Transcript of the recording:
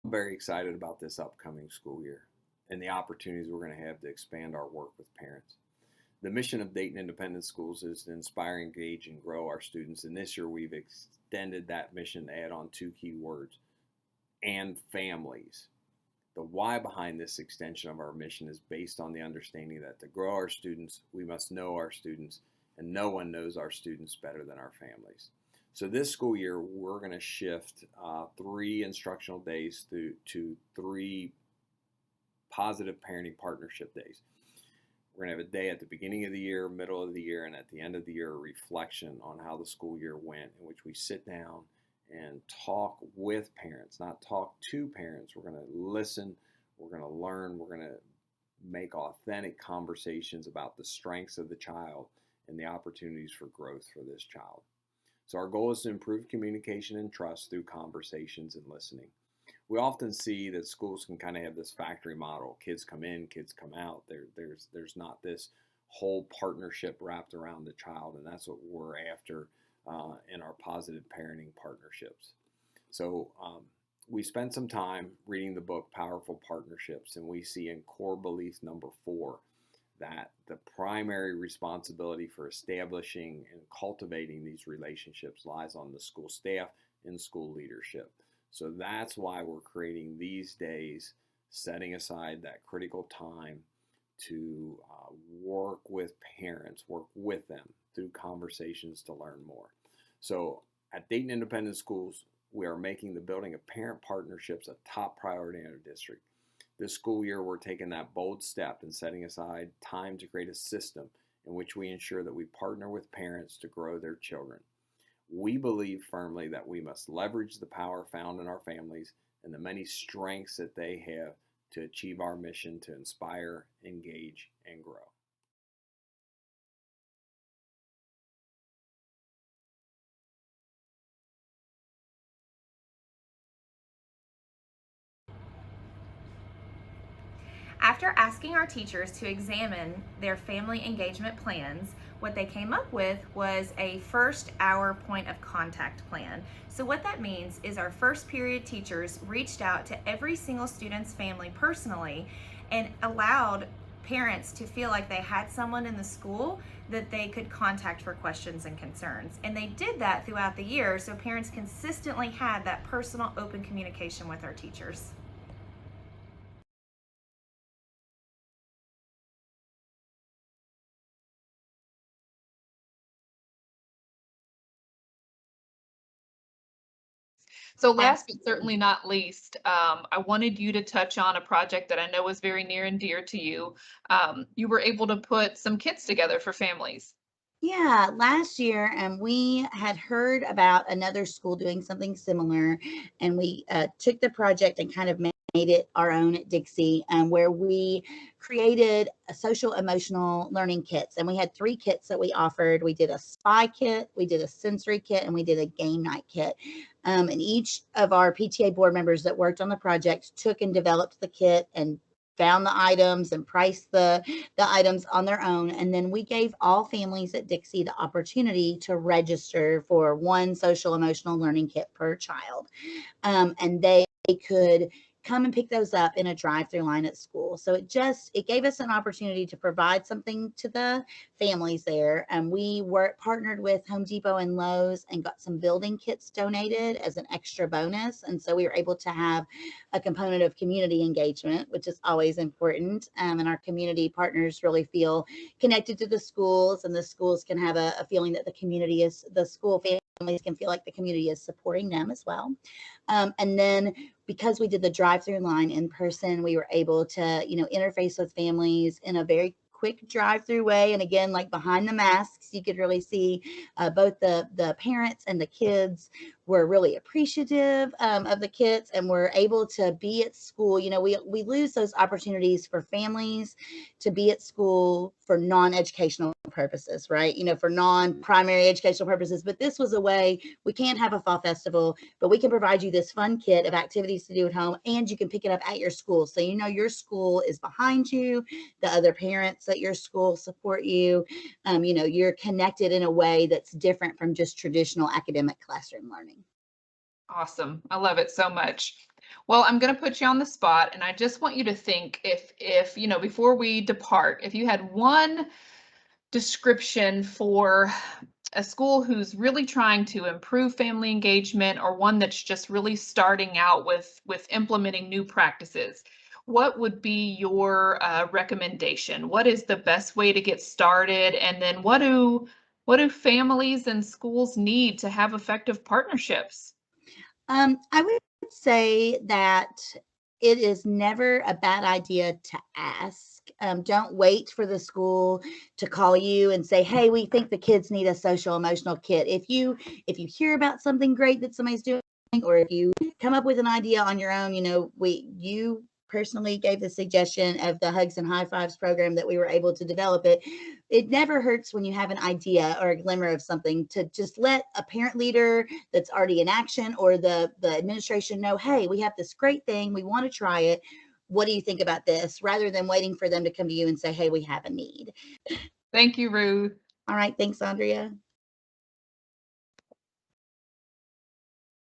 very excited about this upcoming school year and the opportunities we're going to have to expand our work with parents. The mission of Dayton Independent Schools is to inspire, engage, and grow our students. And this year we've extended that mission to add on two key words: and families. The why behind this extension of our mission is based on the understanding that to grow our students, we must know our students, and no one knows our students better than our families. So this school year, we're going to shift 3 instructional days to 3 positive parenting partnership days. We're going to have a day at the beginning of the year, middle of the year, and at the end of the year, a reflection on how the school year went, in which we sit down and talk with parents, not talk to parents. We're going to listen, we're going to learn, we're going to make authentic conversations about the strengths of the child and the opportunities for growth for this child. So, our goal is to improve communication and trust through conversations and listening. We often see that schools can kind of have this factory model: kids come in, kids come out. There's not this whole partnership wrapped around the child, and that's what we're after in our positive parenting partnerships. So we spent some time reading the book Powerful Partnerships, and we see in core belief number 4 that the primary responsibility for establishing and cultivating these relationships lies on the school staff and school leadership. So that's why we're creating these days, setting aside that critical time to work with parents, work with them through conversations to learn more. So at Dayton Independent Schools, we are making the building of parent partnerships a top priority in our district. This school year, we're taking that bold step and setting aside time to create a system in which we ensure that we partner with parents to grow their children. We believe firmly that we must leverage the power found in our families and the many strengths that they have to achieve our mission to inspire, engage, and grow. After asking our teachers to examine their family engagement plans, what they came up with was a first hour point of contact plan. So, what that means is our first period teachers reached out to every single student's family personally and allowed parents to feel like they had someone in the school that they could contact for questions and concerns. And they did that throughout the year, so parents consistently had that personal, open communication with our teachers. So last but certainly not least, I wanted you to touch on a project that I know is very near and dear to you. You were able to put some kits together for families. Yeah, last year, we had heard about another school doing something similar, and we took the project and kind of made it our own at Dixie, where we created a social emotional learning kits. And we had 3 kits that we offered. We did a spy kit, we did a sensory kit, and we did a game night kit. And each of our PTA board members that worked on the project took and developed the kit and found the items and priced the items on their own. And then we gave all families at Dixie the opportunity to register for one social emotional learning kit per child. And they could come and pick those up in a drive-through line at school. So it gave us an opportunity to provide something to the families there. And we were partnered with Home Depot and Lowe's and got some building kits donated as an extra bonus. And so we were able to have a component of community engagement, which is always important. And our community partners really feel connected to the schools, and the schools can have a feeling that the school families can feel like the community is supporting them as well. And then because we did the drive-through line in person, we were able to, interface with families in a very quick drive-through way. And again, like behind the masks, you could really see both the parents and the kids were really appreciative of the kits and were able to be at school. We lose those opportunities for families to be at school for non-educational purposes, right? For non-primary educational purposes. But this was a way we can't have a fall festival, but we can provide you this fun kit of activities to do at home, and you can pick it up at your school. So your school is behind you. The other parents at your school support you. You're connected in a way that's different from just traditional academic classroom learning. Awesome. I love it so much. Well, I'm going to put you on the spot, and I just want you to think, if you know, before we depart, if you had one description for a school who's really trying to improve family engagement, or one that's just really starting out with implementing new practices, what would be your recommendation? What is the best way to get started? And then what do families and schools need to have effective partnerships? I would say that it is never a bad idea to ask. Don't wait for the school to call you and say, "Hey, we think the kids need a social emotional kit." If you hear about something great that somebody's doing, or if you come up with an idea on your own, you personally gave the suggestion of the Hugs and High Fives program that we were able to develop it. It never hurts when you have an idea or a glimmer of something to just let a parent leader that's already in action, or the administration know, hey, we have this great thing, we want to try it. What do you think about this? Rather than waiting for them to come to you and say, hey, we have a need. Thank you, Ruth. All right. Thanks, Andrea.